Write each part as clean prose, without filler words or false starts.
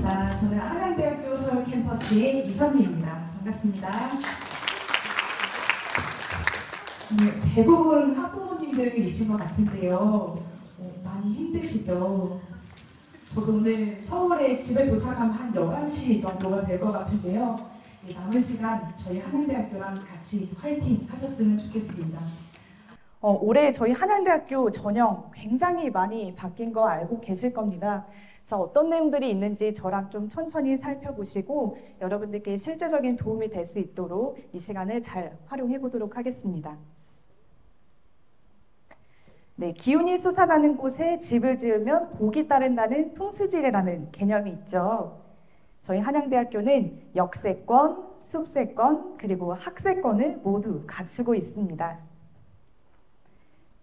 반갑습니다. 저는 한양대학교 서울 캠퍼스의 이선미입니다. 반갑습니다. 대부분 학부모님들이신 것 같은데요. 많이 힘드시죠? 저도 오늘 서울에 집에 도착하면 한 11시 정도가 될 것 같은데요. 남은 시간 저희 한양대학교랑 같이 화이팅 하셨으면 좋겠습니다. 올해 저희 한양대학교 전형 굉장히 많이 바뀐 거 알고 계실 겁니다. 그래서 어떤 내용들이 있는지 저랑 좀 천천히 살펴보시고 여러분들께 실제적인 도움이 될 수 있도록 이 시간을 잘 활용해 보도록 하겠습니다. 네, 기운이 솟아나는 곳에 집을 지으면 복이 따른다는 풍수지례라는 개념이 있죠. 저희 한양대학교는 역세권, 숲세권, 그리고 학세권을 모두 갖추고 있습니다.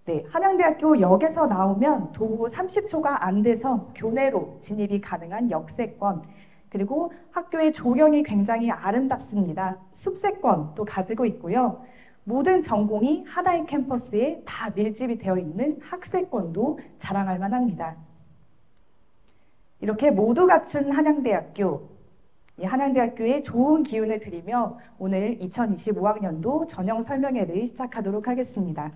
네, 한양대학교 역에서 나오면 도보 30초가 안 돼서 교내로 진입이 가능한 역세권, 그리고 학교의 조경이 굉장히 아름답습니다. 숲세권도 가지고 있고요. 모든 전공이 하나의 캠퍼스에 다 밀집이 되어 있는 학세권도 자랑할 만합니다. 이렇게 모두 갖춘 한양대학교, 이 한양대학교에 좋은 기운을 드리며 오늘 2025학년도 전형 설명회를 시작하도록 하겠습니다.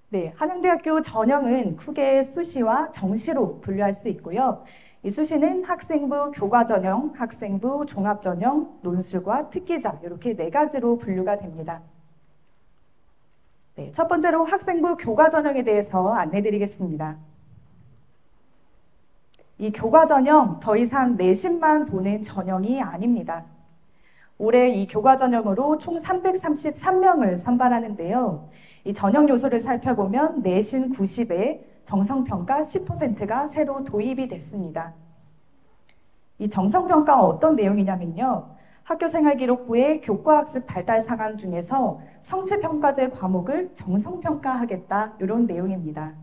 네, 한양대학교 전형은 크게 수시와 정시로 분류할 수 있고요. 이 수시는 학생부 교과전형, 학생부 종합전형, 논술과 특기자 이렇게 4가지로 분류가 됩니다. 네, 첫 번째로 학생부 교과전형에 대해서 안내드리겠습니다. 이 교과전형 더 이상 내신만 보는 전형이 아닙니다. 올해 이 교과전형으로 총 333명을 선발하는데요. 이 전형 요소를 살펴보면 내신 90에 정성평가 10%가 새로 도입이 됐습니다. 이 정성평가가 어떤 내용이냐면요. 학교생활기록부의 교과학습 발달 사항 중에서 성취평가제 과목을 정성평가하겠다 이런 내용입니다.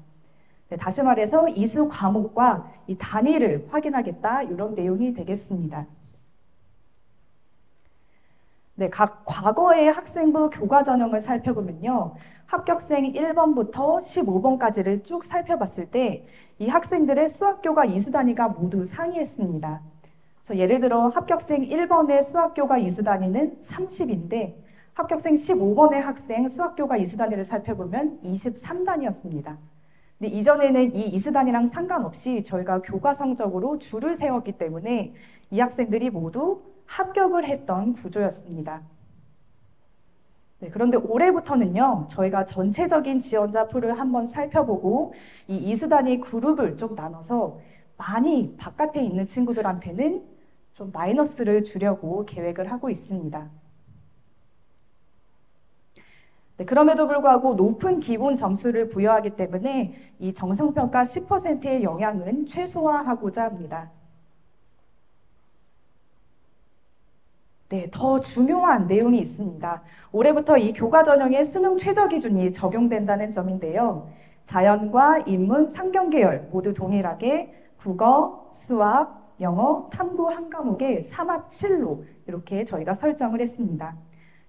네, 다시 말해서 이수 과목과 이 단위를 확인하겠다 이런 내용이 되겠습니다. 네, 각 과거의 학생부 교과 전형을 살펴보면요. 합격생 1번부터 15번까지를 쭉 살펴봤을 때 이 학생들의 수학교과 이수 단위가 모두 상이했습니다. 그래서 예를 들어 합격생 1번의 수학교과 이수 단위는 30인데 합격생 15번의 학생 수학교과 이수 단위를 살펴보면 23단위였습니다. 근데 이전에는 이 이수 단위랑 상관없이 저희가 교과 성적으로 줄을 세웠기 때문에 이 학생들이 모두 합격을 했던 구조였습니다. 네, 그런데 올해부터는요, 저희가 전체적인 지원자 풀을 한번 살펴보고 이 이수 단위 그룹을 좀 나눠서 많이 바깥에 있는 친구들한테는 좀 마이너스를 주려고 계획을 하고 있습니다. 네, 그럼에도 불구하고 높은 기본 점수를 부여하기 때문에 이 정성평가 10%의 영향은 최소화하고자 합니다. 네, 더 중요한 내용이 있습니다. 올해부터 이 교과 전형의 수능 최저 기준이 적용된다는 점인데요. 자연과 인문, 상경계열 모두 동일하게 국어, 수학, 영어, 탐구 한 과목에 3합7로 이렇게 저희가 설정을 했습니다.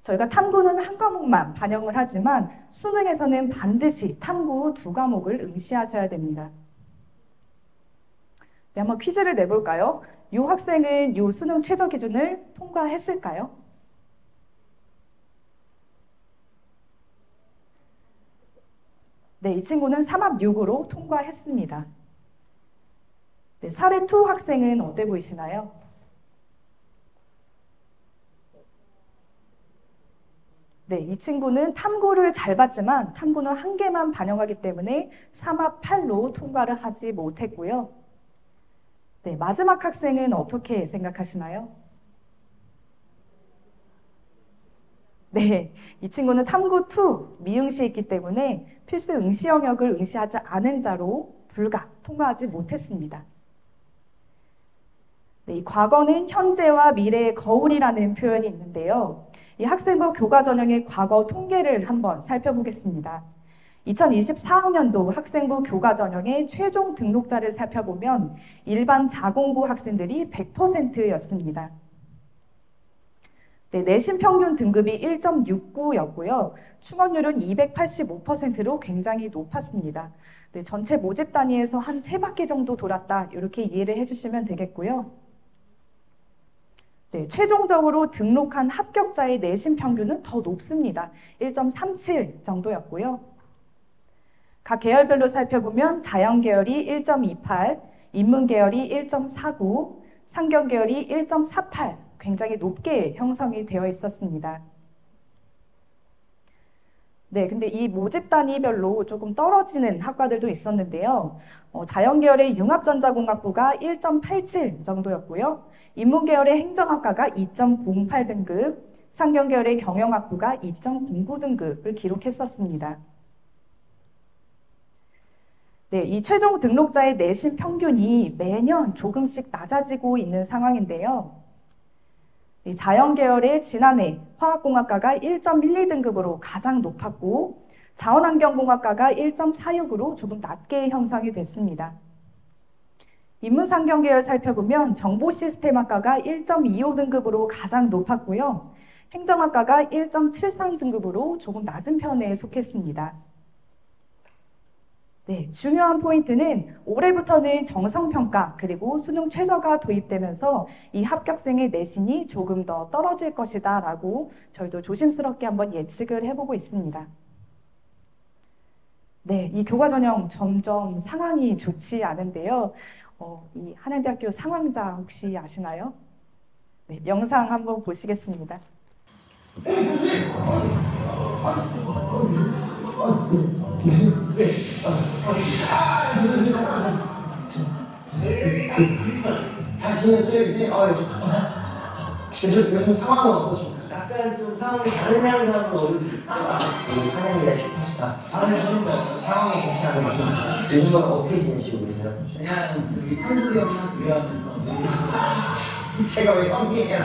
저희가 탐구는 한 과목만 반영을 하지만 수능에서는 반드시 탐구 2과목을 응시하셔야 됩니다. 네, 한번 퀴즈를 내볼까요? 이 학생은 이 수능 최저 기준을 통과했을까요? 네, 이 친구는 3합6으로 통과했습니다. 네, 사례 2 학생은 어때 보이시나요? 네, 이 친구는 탐구를 잘 봤지만 탐구는 한 개만 반영하기 때문에 3합8로 통과를 하지 못했고요. 네, 마지막 학생은 어떻게 생각하시나요? 네, 이 친구는 탐구2 미응시했기 때문에 필수 응시 영역을 응시하지 않은 자로 불가 통과하지 못했습니다. 네, 이 과거는 현재와 미래의 거울이라는 표현이 있는데요. 이 학생부 교과 전형의 과거 통계를 한번 살펴보겠습니다. 2024학년도 학생부 교과 전형의 최종 등록자를 살펴보면 일반 자공부 학생들이 100%였습니다. 네, 내신 평균 등급이 1.69였고요. 충원율은 285%로 굉장히 높았습니다. 네, 전체 모집 단위에서 한 3바퀴 정도 돌았다. 이렇게 이해를 해주시면 되겠고요. 네, 최종적으로 등록한 합격자의 내신 평균은 더 높습니다. 1.37 정도였고요. 각 계열별로 살펴보면 자연계열이 1.28, 인문계열이 1.49, 상경계열이 1.48, 굉장히 높게 형성이 되어 있었습니다. 네, 근데 이 모집 단위별로 조금 떨어지는 학과들도 있었는데요. 자연계열의 융합전자공학부가 1.87 정도였고요. 인문계열의 행정학과가 2.08 등급, 상경계열의 경영학부가 2.09 등급을 기록했었습니다. 네, 이 최종 등록자의 내신 평균이 매년 조금씩 낮아지고 있는 상황인데요. 이 자연계열의 지난해 화학공학과가 1.12등급으로 가장 높았고 자원환경공학과가 1.46으로 조금 낮게 형성이 됐습니다. 인문상경계열 살펴보면 정보시스템학과가 1.25등급으로 가장 높았고요. 행정학과가 1.73등급으로 조금 낮은 편에 속했습니다. 네, 중요한 포인트는 올해부터는 정성평가 그리고 수능 최저가 도입되면서 이 합격생의 내신이 조금 더 떨어질 것이다 라고 저희도 조심스럽게 한번 예측을 해보고 있습니다. 네, 이 교과전형 점점 상황이 좋지 않은데요. 이 한양대학교 상황자 혹시 아시나요? 네, 영상 한번 보시겠습니다. 잘 지냈어요, 교수님? 요즘 상황은 어떠십니까? 약간 좀 상황이 다른 향상으로 어려움이 있어요. 한양이가 춥시다. 아니, 그런가. 상황이 좋지 않은 요즘. 요즘은 어떻게 지내시고 계세요? 그냥 저기 산소경만 비교하면서. 제가 왜 뻥이에요?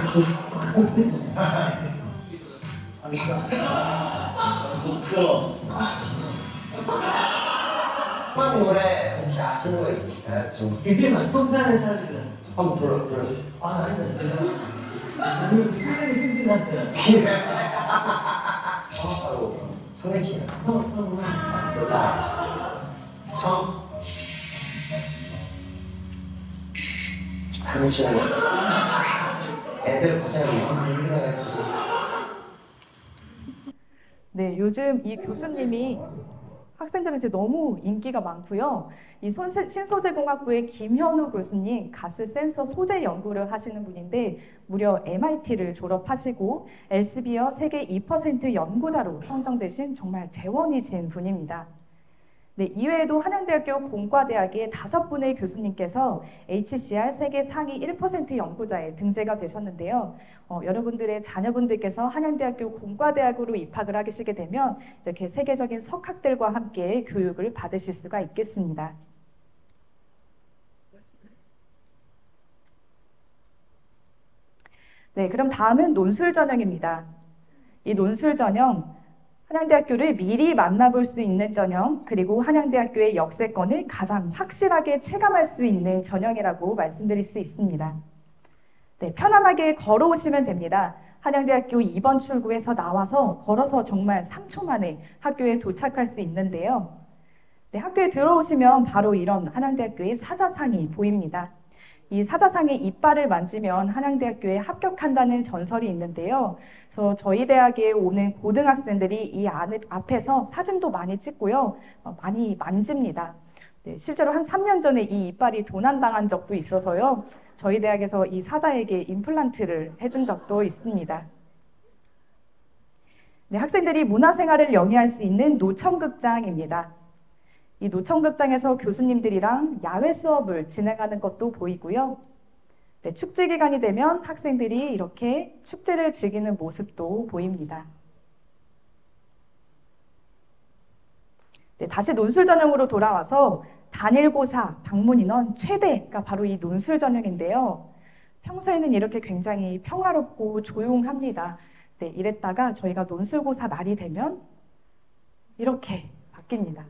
한국 노래 혹시 아시는 거 있으실까요? 좀 그게만 통산의 사실은. 한번 불러주세요. 아니다, 제가. 오늘 상당히 힘든 상태라서. 성악하고 성내치는 성은. 자, 성 성내치는 애들 고생이 너무 힘들어요. 네, 요즘 이 교수님이 학생들한테 너무 인기가 많고요. 이 신소재공학부의 김현우 교수님 가스 센서 소재 연구를 하시는 분인데 무려 MIT를 졸업하시고 엘스비어 세계 2% 연구자로 선정되신 정말 재원이신 분입니다. 네, 이외에도 한양대학교 공과대학의 5분의 교수님께서 HCR 세계 상위 1% 연구자에 등재가 되셨는데요. 여러분들의 자녀분들께서 한양대학교 공과대학으로 입학을 하시게 되면 이렇게 세계적인 석학들과 함께 교육을 받으실 수가 있겠습니다. 네, 그럼 다음은 논술 전형입니다. 이 논술 전형, 한양대학교를 미리 만나볼 수 있는 전형, 그리고 한양대학교의 역세권을 가장 확실하게 체감할 수 있는 전형이라고 말씀드릴 수 있습니다. 네, 편안하게 걸어오시면 됩니다. 한양대학교 2번 출구에서 나와서 걸어서 정말 3초 만에 학교에 도착할 수 있는데요. 네, 학교에 들어오시면 바로 이런 한양대학교의 사자상이 보입니다. 이 사자상의 이빨을 만지면 한양대학교에 합격한다는 전설이 있는데요. 그래서 저희 대학에 오는 고등학생들이 이 앞에서 사진도 많이 찍고요. 많이 만집니다. 네, 실제로 한 3년 전에 이 이빨이 도난당한 적도 있어서요. 저희 대학에서 이 사자에게 임플란트를 해준 적도 있습니다. 네, 학생들이 문화생활을 영위할 수 있는 노천극장입니다. 이 노천극장에서 교수님들이랑 야외 수업을 진행하는 것도 보이고요. 네, 축제 기간이 되면 학생들이 이렇게 축제를 즐기는 모습도 보입니다. 네, 다시 논술 전형으로 돌아와서 단일고사 방문 인원 최대가 바로 이 논술 전형인데요. 평소에는 이렇게 굉장히 평화롭고 조용합니다. 네, 이랬다가 저희가 논술고사 날이 되면 이렇게 바뀝니다.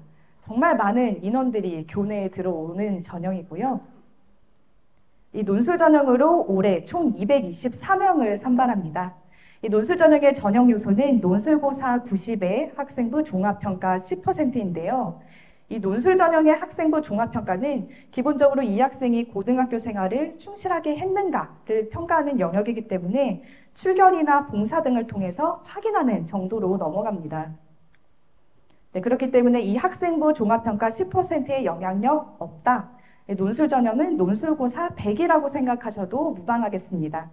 정말 많은 인원들이 교내에 들어오는 전형이고요. 이 논술 전형으로 올해 총 224명을 선발합니다. 이 논술 전형의 전형 요소는 논술고사 90에 학생부 종합평가 10%인데요. 이 논술 전형의 학생부 종합평가는 기본적으로 이 학생이 고등학교 생활을 충실하게 했는가를 평가하는 영역이기 때문에 출결이나 봉사 등을 통해서 확인하는 정도로 넘어갑니다. 네, 그렇기 때문에 이 학생부 종합평가 10%의 영향력 없다. 논술 전형은 논술고사 100이라고 생각하셔도 무방하겠습니다.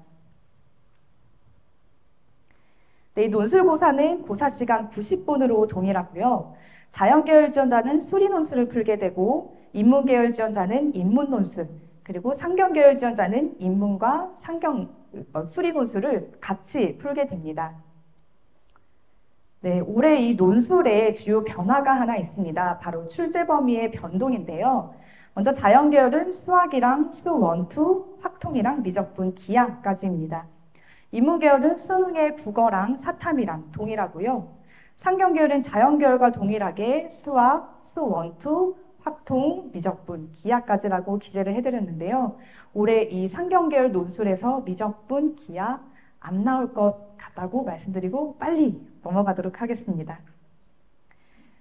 네, 논술고사는 고사시간 90분으로 동일하고요. 자연계열 지원자는 수리논술을 풀게 되고 인문계열 지원자는 인문논술, 그리고 상경계열 지원자는 인문과 수리논술을 같이 풀게 됩니다. 네, 올해 이 논술에 주요 변화가 하나 있습니다. 바로 출제 범위의 변동인데요. 먼저 자연계열은 수학이랑 수1, 2, 확통이랑 미적분, 기하까지입니다. 인문계열은 수능의 국어랑 사탐이랑 동일하고요. 상경계열은 자연계열과 동일하게 수학, 수1, 2, 확통, 미적분, 기하까지라고 기재를 해드렸는데요. 올해 이 상경계열 논술에서 미적분, 기하 안 나올 것 같다고 말씀드리고 빨리 넘어가도록 하겠습니다.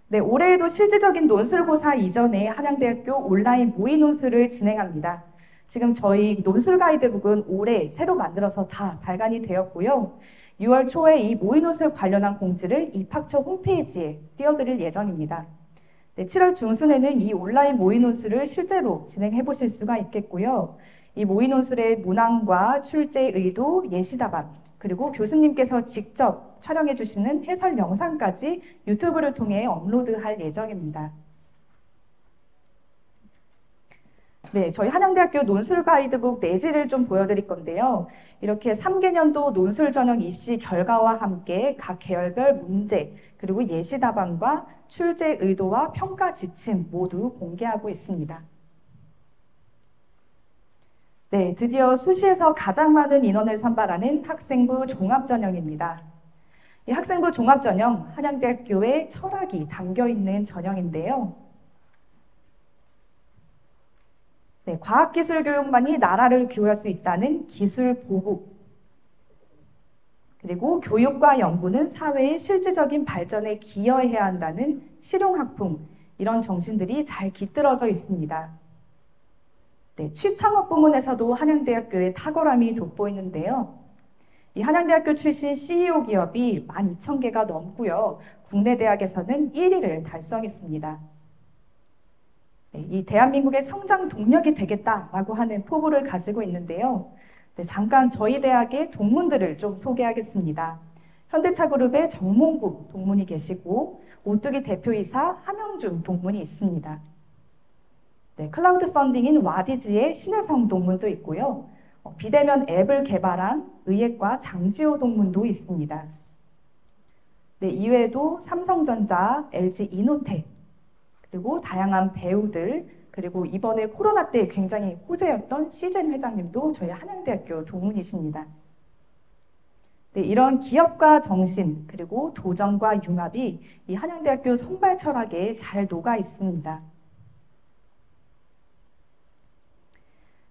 네, 올해에도 실질적인 논술고사 이전에 한양대학교 온라인 모의 논술을 진행합니다. 지금 저희 논술 가이드북은 올해 새로 만들어서 다 발간이 되었고요. 6월 초에 이 모의 논술 관련한 공지를 입학처 홈페이지에 띄워드릴 예정입니다. 네, 7월 중순에는 이 온라인 모의 논술을 실제로 진행해 보실 수가 있겠고요. 이 모의 논술의 문항과 출제 의도, 예시 답안, 그리고 교수님께서 직접 촬영해 주시는 해설 영상까지 유튜브를 통해 업로드할 예정입니다. 네, 저희 한양대학교 논술 가이드북 내지를 좀 보여드릴 건데요. 이렇게 3개년도 논술 전형 입시 결과와 함께 각 계열별 문제, 그리고 예시 답안과 출제 의도와 평가 지침 모두 공개하고 있습니다. 네, 드디어 수시에서 가장 많은 인원을 선발하는 학생부 종합전형입니다. 이 학생부 종합전형, 한양대학교의 철학이 담겨있는 전형인데요. 네, 과학기술 교육만이 나라를 기울일 수 있다는 기술 보국, 그리고 교육과 연구는 사회의 실질적인 발전에 기여해야 한다는 실용학풍, 이런 정신들이 잘 깃들어져 있습니다. 네, 취창업 부문에서도 한양대학교의 탁월함이 돋보이는데요. 이 한양대학교 출신 CEO 기업이 12,000개가 넘고요. 국내 대학에서는 1위를 달성했습니다. 네, 이 대한민국의 성장 동력이 되겠다라고 하는 포부를 가지고 있는데요. 네, 잠깐 저희 대학의 동문들을 좀 소개하겠습니다. 현대차그룹의 정몽국 동문이 계시고 오뚜기 대표이사 함영준 동문이 있습니다. 네, 클라우드 펀딩인 와디즈의 신혜성 동문도 있고요. 비대면 앱을 개발한 의예과 장지호 동문도 있습니다. 네, 이외에도 삼성전자, LG 이노텍, 그리고 다양한 배우들, 그리고 이번에 코로나 때 굉장히 호재였던 시젠 회장님도 저희 한양대학교 동문이십니다. 네, 이런 기업가 정신, 그리고 도전과 융합이 이 한양대학교 선발 철학에 잘 녹아 있습니다.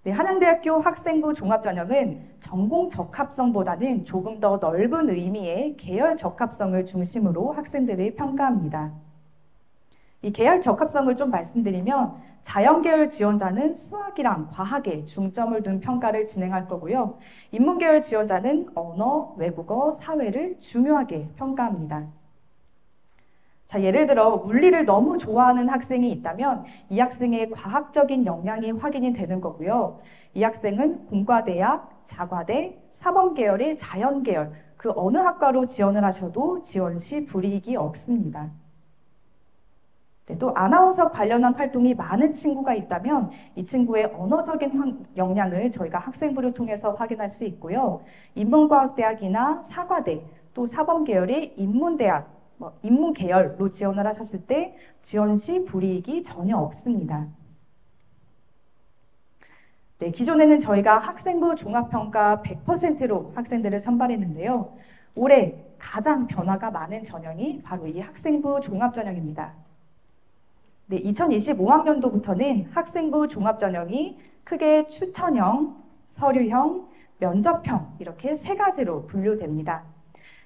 네, 한양대학교 학생부 종합전형은 전공 적합성보다는 조금 더 넓은 의미의 계열 적합성을 중심으로 학생들을 평가합니다. 이 계열 적합성을 좀 말씀드리면 자연계열 지원자는 수학이랑 과학에 중점을 둔 평가를 진행할 거고요. 인문계열 지원자는 언어, 외국어, 사회를 중요하게 평가합니다. 자, 예를 들어 물리를 너무 좋아하는 학생이 있다면 이 학생의 과학적인 역량이 확인이 되는 거고요. 이 학생은 공과대학, 자과대, 사범계열의 자연계열, 그 어느 학과로 지원을 하셔도 지원 시 불이익이 없습니다. 네, 또 아나운서 관련한 활동이 많은 친구가 있다면 이 친구의 언어적인 역량을 저희가 학생부를 통해서 확인할 수 있고요. 인문과학대학이나 사과대, 또 사범계열의 인문대학, 인문계열로 지원을 하셨을 때 지원 시 불이익이 전혀 없습니다. 네, 기존에는 저희가 학생부 종합평가 100%로 학생들을 선발했는데요. 올해 가장 변화가 많은 전형이 바로 이 학생부 종합전형입니다. 네, 2025학년도부터는 학생부 종합전형이 크게 추천형, 서류형, 면접형 이렇게 세 가지로 분류됩니다.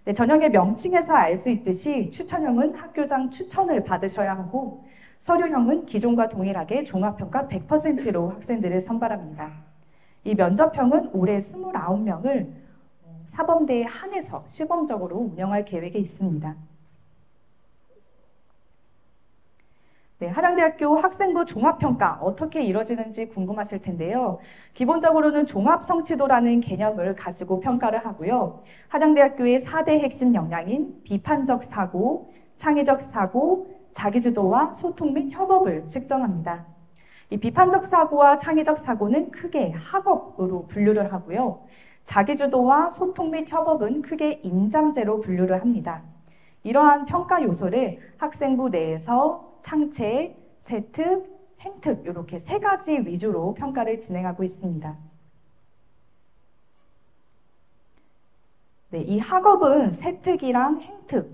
네, 전형의 명칭에서 알 수 있듯이 추천형은 학교장 추천을 받으셔야 하고 서류형은 기존과 동일하게 종합평가 100%로 학생들을 선발합니다. 이 면접형은 올해 29명을 사범대에 한해서 시범적으로 운영할 계획에 있습니다. 네, 한양대학교 학생부 종합평가 어떻게 이루어지는지 궁금하실 텐데요. 기본적으로는 종합성취도라는 개념을 가지고 평가를 하고요. 한양대학교의 4대 핵심 역량인 비판적 사고, 창의적 사고, 자기주도와 소통 및 협업을 측정합니다. 이 비판적 사고와 창의적 사고는 크게 학업으로 분류를 하고요. 자기주도와 소통 및 협업은 크게 인잠제로 분류를 합니다. 이러한 평가 요소를 학생부 내에서 창체, 세특, 행특 이렇게 세 가지 위주로 평가를 진행하고 있습니다. 네, 이 학업은 세특이랑 행특,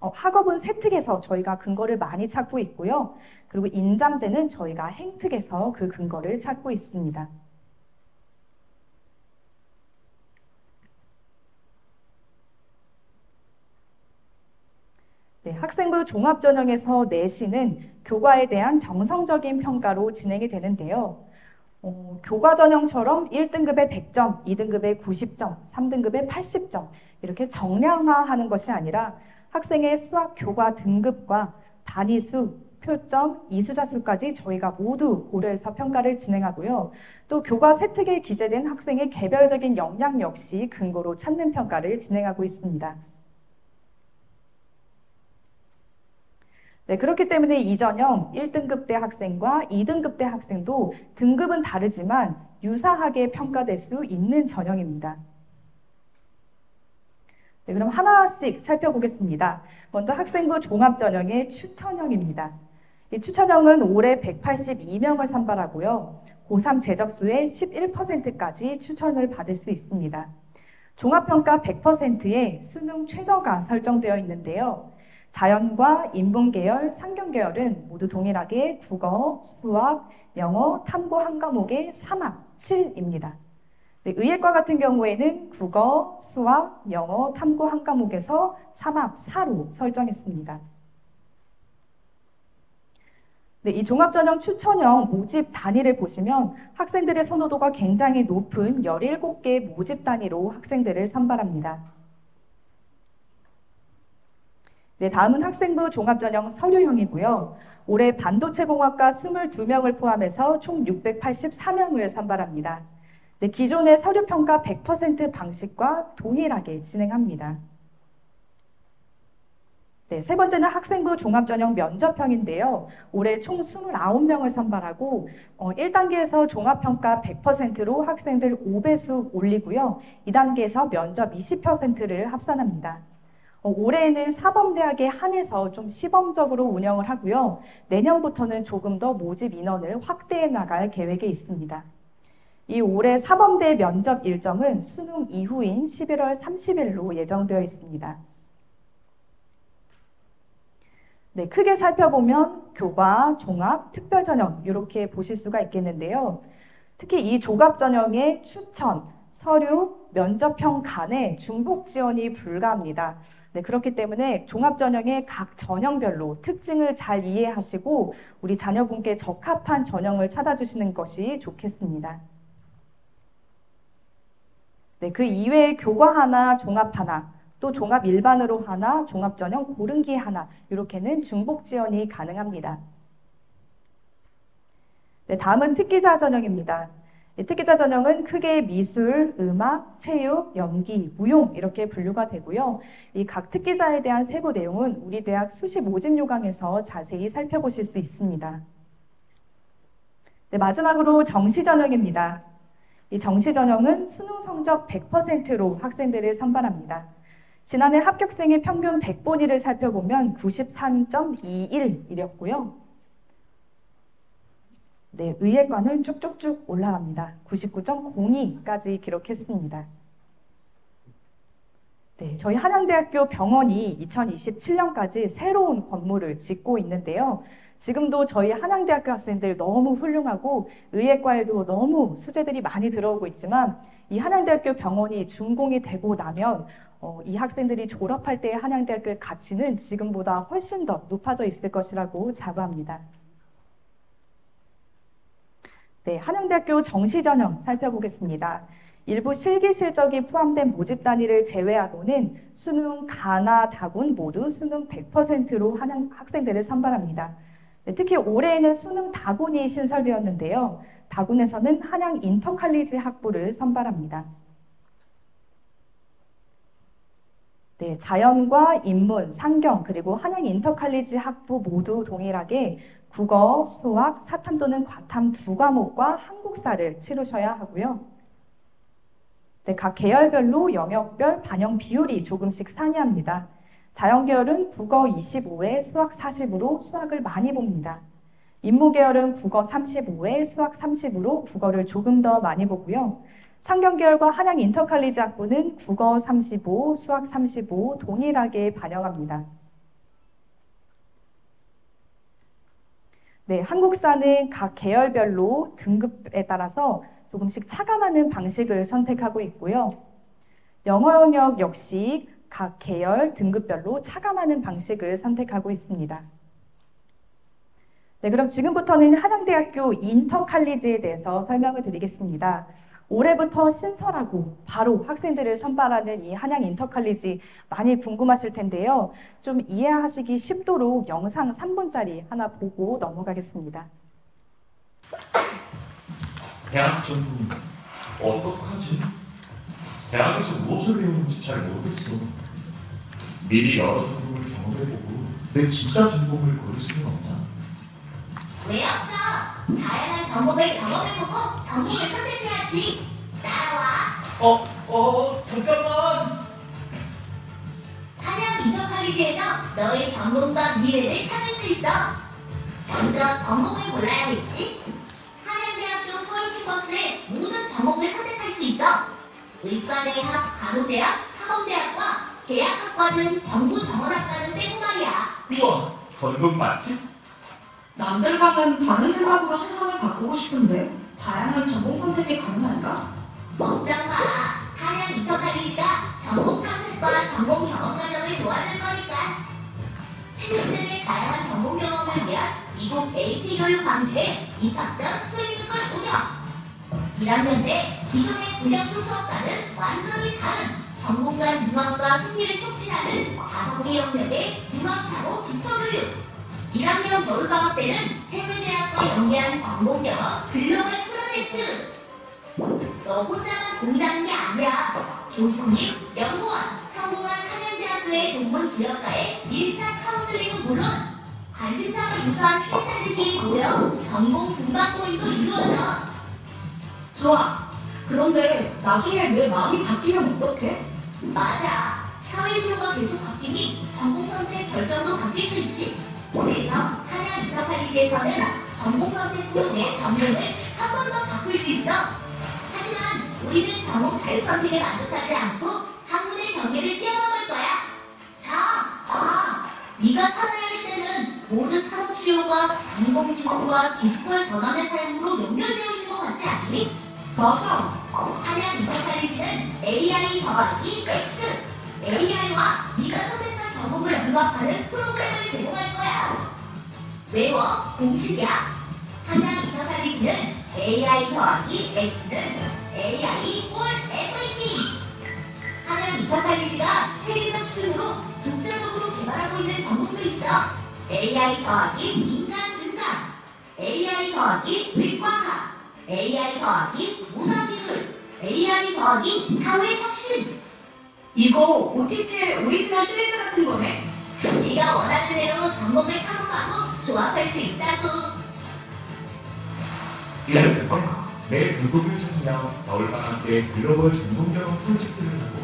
학업은 세특에서 저희가 근거를 많이 찾고 있고요. 그리고 인잠제는 저희가 행특에서 그 근거를 찾고 있습니다. 네, 학생부 종합전형에서 내신은 교과에 대한 정성적인 평가로 진행이 되는데요. 교과전형처럼 1등급에 100점, 2등급에 90점, 3등급에 80점 이렇게 정량화하는 것이 아니라 학생의 수학 교과 등급과 단위수, 표점, 이수자 수까지 저희가 모두 고려해서 평가를 진행하고요. 또 교과 세특에 기재된 학생의 개별적인 역량 역시 근거로 찾는 평가를 진행하고 있습니다. 네, 그렇기 때문에 이 전형 1등급 대 학생과 2등급 대 학생도 등급은 다르지만 유사하게 평가될 수 있는 전형입니다. 네, 그럼 하나씩 살펴보겠습니다. 먼저 학생부 종합전형의 추천형입니다. 이 추천형은 올해 182명을 선발하고요. 고3 재접수의 11%까지 추천을 받을 수 있습니다. 종합평가 100%에 수능 최저가 설정되어 있는데요. 자연과 인문계열, 상경계열은 모두 동일하게 국어, 수학, 영어, 탐구 한 과목의 3합 7입니다. 네, 의예과 같은 경우에는 국어, 수학, 영어, 탐구 한 과목에서 3합 4로 설정했습니다. 네, 이 종합전형 추천형 모집 단위를 보시면 학생들의 선호도가 굉장히 높은 17개 모집 단위로 학생들을 선발합니다. 네, 다음은 학생부 종합전형 서류형이고요. 올해 반도체공학과 22명을 포함해서 총 684명을 선발합니다. 네, 기존의 서류평가 100% 방식과 동일하게 진행합니다. 네, 세 번째는 학생부 종합전형 면접형인데요. 올해 총 29명을 선발하고 1단계에서 종합평가 100%로 학생들 5배수 올리고요. 2단계에서 면접 20%를 합산합니다. 올해에는 사범대학에 한해서 좀 시범적으로 운영을 하고요. 내년부터는 조금 더 모집 인원을 확대해 나갈 계획에 있습니다. 이 올해 사범대 면접 일정은 수능 이후인 11월 30일로 예정되어 있습니다. 네, 크게 살펴보면 교과, 종합, 특별전형 이렇게 보실 수가 있겠는데요. 특히 이 종합전형의 추천, 서류, 면접형 간에 중복 지원이 불가합니다. 네, 그렇기 때문에 종합전형의 각 전형별로 특징을 잘 이해하시고 우리 자녀분께 적합한 전형을 찾아주시는 것이 좋겠습니다. 네, 그 이외에 교과 하나, 종합 하나, 또 종합 일반으로 하나, 종합전형 고른기 하나 이렇게는 중복 지원이 가능합니다. 네, 다음은 특기자 전형입니다. 특기자 전형은 크게 미술, 음악, 체육, 연기, 무용 이렇게 분류가 되고요. 이 각 특기자에 대한 세부 내용은 우리 대학 수시 모집 요강에서 자세히 살펴보실 수 있습니다. 네, 마지막으로 정시 전형입니다. 이 정시 전형은 수능 성적 100%로 학생들을 선발합니다. 지난해 합격생의 평균 100본위를 살펴보면 93.21이었고요. 네, 의예과는 쭉쭉쭉 올라갑니다. 99.02까지 기록했습니다. 네, 저희 한양대학교 병원이 2027년까지 새로운 건물을 짓고 있는데요. 지금도 저희 한양대학교 학생들 너무 훌륭하고 의예과에도 너무 수재들이 많이 들어오고 있지만 이 한양대학교 병원이 준공이 되고 나면 이 학생들이 졸업할 때의 한양대학교의 가치는 지금보다 훨씬 더 높아져 있을 것이라고 자부합니다. 네, 한양대학교 정시 전형 살펴보겠습니다. 일부 실기 실적이 포함된 모집 단위를 제외하고는 수능 가나 다군 모두 수능 100%로 한양 학생들을 선발합니다. 네, 특히 올해에는 수능 다군이 신설되었는데요. 다군에서는 한양 인터칼리지 학부를 선발합니다. 네, 자연과 인문, 상경, 그리고 한양 인터칼리지 학부 모두 동일하게 국어, 수학, 사탐 또는 과탐 두 과목과 한국사를 치르셔야 하고요. 네, 각 계열별로 영역별 반영 비율이 조금씩 상이합니다. 자연계열은 국어 25회, 수학 40으로 수학을 많이 봅니다. 인문계열은 국어 35회, 수학 30으로 국어를 조금 더 많이 보고요. 상경계열과 한양 인터칼리지 학부는 국어 35, 수학 35 동일하게 반영합니다. 네, 한국사는 각 계열별로 등급에 따라서 조금씩 차감하는 방식을 선택하고 있고요. 영어 영역 역시 각 계열 등급별로 차감하는 방식을 선택하고 있습니다. 네, 그럼 지금부터는 한양대학교 인터칼리지에 대해서 설명을 드리겠습니다. 올해부터 신설하고 바로 학생들을 선발하는 이 한양 인터칼리지 많이 궁금하실 텐데요. 좀 이해하시기 쉽도록 영상 3분짜리 하나 보고 넘어가겠습니다. 대학 전공 어떡하지? 대학에서 무엇을 배우는지 잘 모르겠어. 미리 여러 전공을 경험해보고 내 진짜 전공을 고를 수는 없나? 왜 없어? 다양한 전공을 경험해보고 전공을 선택해야지. 따라와. 잠깐만. 한양 인터칼리지에서 너의 전공과 미래를 찾을 수 있어. 먼저 전공을 골라야겠지. 한양대학교 서울 캠퍼스에 모든 전공을 선택할 수 있어. 의과대학, 간호대학, 사범대학과 대학학과 등 정부 정원학과는 빼고 말이야. 우와, 전공 맞지? 남들과는 다른 생각으로 세상을 바꾸고 싶은데 다양한 전공 선택이 가능할까? 걱정 마. 한양 인터칼리지가 전공 탐색과 전공 경험 과정을 도와줄 거니까. 신입생의 다양한 전공 경험을 위한 미국 AP 교육 방식의 입학 전 프리스쿨 운영. 1학년 때 기존의 국영수 수업과는 완전히 다른 전공 간 융합과 흥미를 촉진하는 5개 영역의 융합사고 기초교육. 1학년 겨울방학 때는 해외대학과 연계한 전공 경험 글로벌 프로젝트. 너 혼자만 고민하는 게 아니야. 교수님, 연구원, 성공한 한양대학교의 동문 기업가의 1차 카운슬링은 물론 관심사가 유사한 신입생들끼리 모여 전공 분반 모임도 이루어져. 좋아. 그런데 나중에 내 마음이 바뀌면 어떡해? 맞아. 사회 수요가 계속 바뀌니 전공 선택 결정도 바뀔 수 있지. 그래서 한양 인터칼리지에서는 전공 선택 후 내 전공을 한 번 더 바꿀 수 있어. 하지만 우리는 전공 자유 선택에 만족하지 않고 학문의 경계를 뛰어넘을 거야. 자, 네가 살아야 할 시대는 모든 산업 수요가 인공지능과 디지털 전환의 사용으로 연결되어 있는 것 같지 않니? 맞아. 한양 인터칼리지는 AI 더하기 X, AI와 네가 선택한 전공을 융합하는 프로그램을 제공할 거야. 외워, 공식이야. 한양 인터칼리지는 AI 더하기 X는 AI for everything. 한양 인터칼리지가 세계적 수준으로 독자적으로 개발하고 있는 전공도 있어. AI 더하기 인간증강, AI 더하기 의과학, AI 더하기 문화기술, AI 더하기 사회혁신. 이거 OTT의 오리지널 시리즈 같은 거네. 네가 원하는 대로 전공을 탐험하고 조합할 수 있다고. 이럴 건 내 전공을 찾으며 겨울방학 때 글로벌 전공 경험 프로젝트를 하고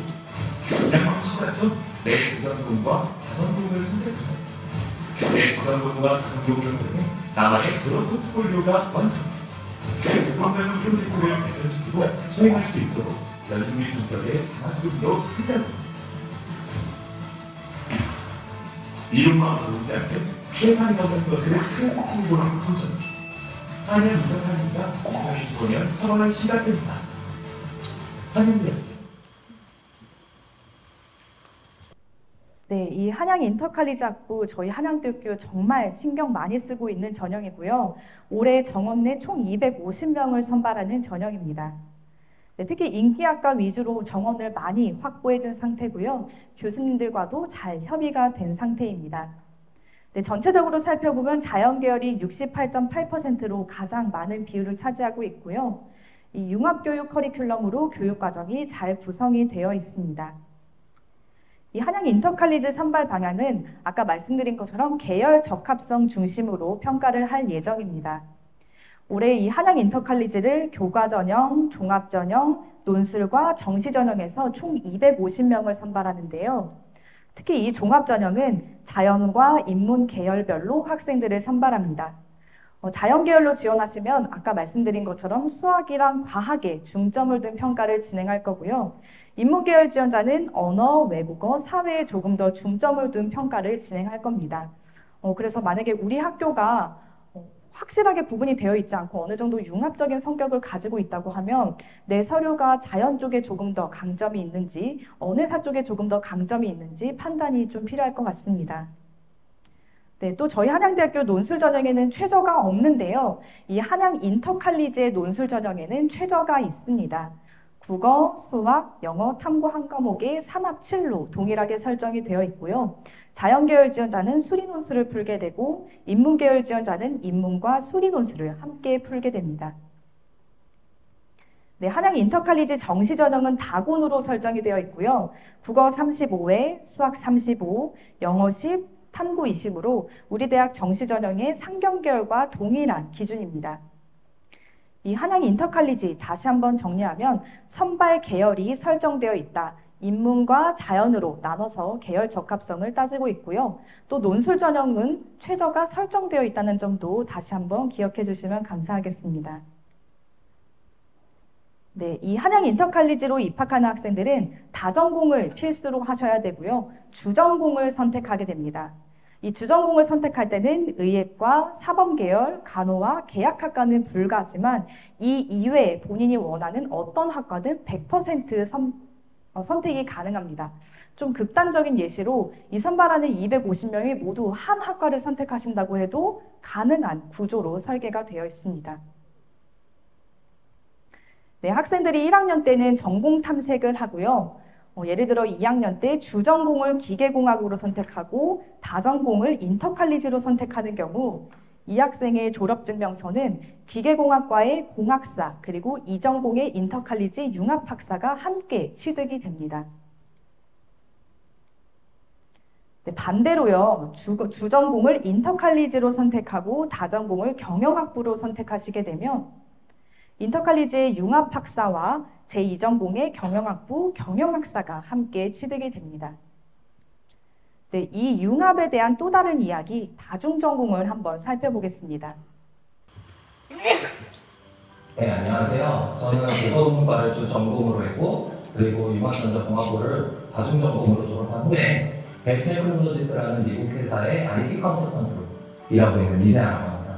그냥 시작점 내 주전공과 다전공을 선택하고 내 주전공과 다전공을 통해 나만의 졸업 포트폴리오가 완성. 내 전공 경험 프로젝트를 발전시키고 수행할 수 있도록 연중의 성격의 자사수급도 필요하다. 이름만 모르지 않게 회사에 가는 것을 큰 홍보하는 도전. 한양 인터칼리지가 2025년 3월 시작됩니다. 한양대학교 네, 이 한양 인터칼리지 학부 저희 한양대학교 정말 신경 많이 쓰고 있는 전형이고요. 올해 정원 내 총 250명을 선발하는 전형입니다. 네, 특히 인기학과 위주로 정원을 많이 확보해둔 상태고요. 교수님들과도 잘 협의가 된 상태입니다. 네, 전체적으로 살펴보면 자연계열이 68.8%로 가장 많은 비율을 차지하고 있고요. 이 융합교육 커리큘럼으로 교육과정이 잘 구성이 되어 있습니다. 이 한양 인터칼리지 선발 방향은 아까 말씀드린 것처럼 계열 적합성 중심으로 평가를 할 예정입니다. 올해 이 한양 인터칼리지를 교과전형, 종합전형, 논술과 정시전형에서 총 250명을 선발하는데요. 특히 이 종합전형은 자연과 인문 계열별로 학생들을 선발합니다. 자연계열로 지원하시면 아까 말씀드린 것처럼 수학이랑 과학에 중점을 둔 평가를 진행할 거고요. 인문계열 지원자는 언어, 외국어, 사회에 조금 더 중점을 둔 평가를 진행할 겁니다. 그래서 만약에 우리 학교가 확실하게 구분이 되어 있지 않고 어느 정도 융합적인 성격을 가지고 있다고 하면 내 서류가 자연 쪽에 조금 더 강점이 있는지, 언어사 쪽에 조금 더 강점이 있는지 판단이 좀 필요할 것 같습니다. 네, 또 저희 한양대학교 논술 전형에는 최저가 없는데요. 이 한양 인터칼리지의 논술 전형에는 최저가 있습니다. 국어, 수학, 영어, 탐구 한 과목에 3합7로 동일하게 설정이 되어 있고요. 자연계열 지원자는 수리 논술을 풀게 되고 인문계열 지원자는 인문과 수리 논술을 함께 풀게 됩니다. 네, 한양 인터칼리지 정시 전형은 다군으로 설정이 되어 있고요. 국어 35회, 수학 35, 영어 10, 탐구 20으로 우리 대학 정시 전형의 상경계열과 동일한 기준입니다. 이 한양 인터칼리지 다시 한번 정리하면 선발 계열이 설정되어 있다. 인문과 자연으로 나눠서 계열 적합성을 따지고 있고요. 또 논술 전형은 최저가 설정되어 있다는 점도 다시 한번 기억해 주시면 감사하겠습니다. 네, 이 한양 인터칼리지로 입학하는 학생들은 다전공을 필수로 하셔야 되고요. 주전공을 선택하게 됩니다. 이 주전공을 선택할 때는 의예과 사범계열, 간호와 계약학과는 불가하지만 이 이외에 본인이 원하는 어떤 학과든 100% 선택이 가능합니다. 좀 극단적인 예시로 이 선발하는 250명이 모두 한 학과를 선택하신다고 해도 가능한 구조로 설계가 되어 있습니다. 네, 학생들이 1학년 때는 전공 탐색을 하고요. 예를 들어 2학년 때 주전공을 기계공학으로 선택하고 다전공을 인터칼리지로 선택하는 경우 이 학생의 졸업증명서는 기계공학과의 공학사 그리고 이전공의 인터칼리지 융합학사가 함께 취득이 됩니다. 네, 반대로요. 주전공을 인터칼리지로 선택하고 다전공을 경영학부로 선택하시게 되면 인터칼리지의 융합학사와 제2전공의 경영학부 경영학사가 함께 취득이 됩니다. 네, 이 융합에 대한 또 다른 이야기, 다중전공을 한번 살펴보겠습니다. 네, 안녕하세요. 저는 국어공과를 주전공으로 했고 그리고 융합전자공학부를 다중전공으로 졸업한 후에 벨테크놀로지스라는 미국 회사의 IT 컨설턴트로 일하고 있는 이세아라고 합니다.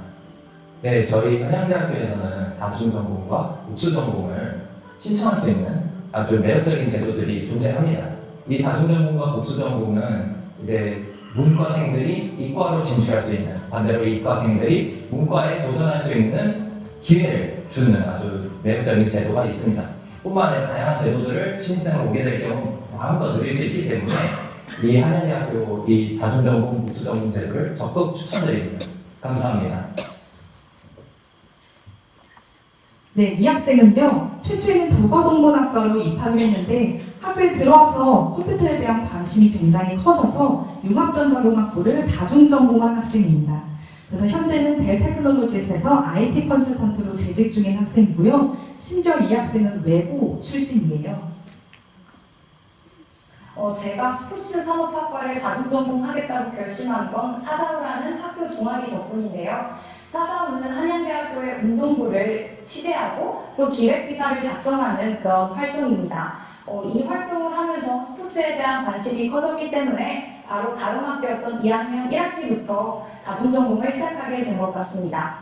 네, 저희 한양대학교에서는 다중전공과 복수전공을 신청할 수 있는 아주 매력적인 제도들이 존재합니다. 이 다중전공과 복수전공은 이제 문과생들이 이과로 진출할 수 있는, 반대로 이과생들이 문과에 도전할 수 있는 기회를 주는 아주 매력적인 제도가 있습니다. 뿐만 아니라 다양한 제도들을 신입생으로 오게 될 경우 마음껏 누릴 수 있기 때문에 이 한양대학교 이 다중전공, 복수전공 제도를 적극 추천드립니다. 감사합니다. 네, 이 학생은요, 최초에는 국어동문학과로 입학을 했는데 학교에 들어와서 컴퓨터에 대한 관심이 굉장히 커져서 융합전자공학부를 다중전공한 학생입니다. 그래서 현재는 델테크놀로지스에서 IT 컨설턴트로 재직 중인 학생이고요. 심지어 이 학생은 외고 출신이에요. 제가 스포츠 산업학과를 다중전공하겠다고 결심한 건 사자우라는 학교 동아리 덕분인데요. 사자우는 한양대학교의 운동부를 취재하고 또 기획기사를 작성하는 그런 활동입니다. 이 활동을 하면서 스포츠에 대한 관심이 커졌기 때문에 바로 다음 학교였던 2학년 1학기부터 다중전공을 시작하게 된 것 같습니다.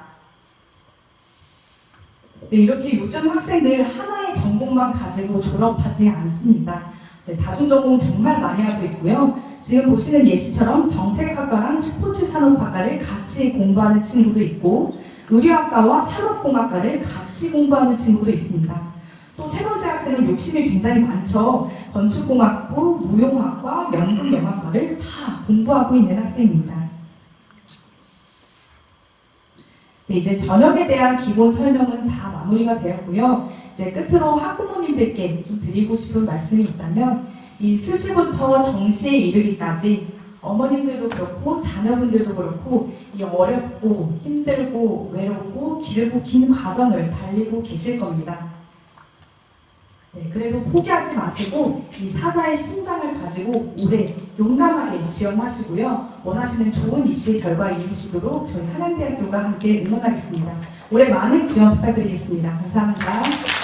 네, 이렇게 요즘 학생들 하나의 전공만 가지고 졸업하지 않습니다. 네, 다중전공 정말 많이 하고 있고요. 지금 보시는 예시처럼 정책학과랑 스포츠산업학과를 같이 공부하는 친구도 있고 의료학과와 산업공학과를 같이 공부하는 친구도 있습니다. 또 세 번째 학생은 욕심이 굉장히 많죠. 건축공학부, 무용학과, 연극영화과를 다 공부하고 있는 학생입니다. 네, 이제 저녁에 대한 기본 설명은 다 마무리가 되었고요. 이제 끝으로 학부모님들께 좀 드리고 싶은 말씀이 있다면 이 수시부터 정시에 이르기까지 어머님들도 그렇고 자녀분들도 그렇고 이 어렵고 힘들고 외롭고 길고 긴 과정을 달리고 계실 겁니다. 네, 그래도 포기하지 마시고 이 사자의 심장을 가지고 올해 용감하게 지원하시고요. 원하시는 좋은 입시 결과 이루시도록 저희 한양대학교가 함께 응원하겠습니다. 올해 많은 지원 부탁드리겠습니다. 감사합니다.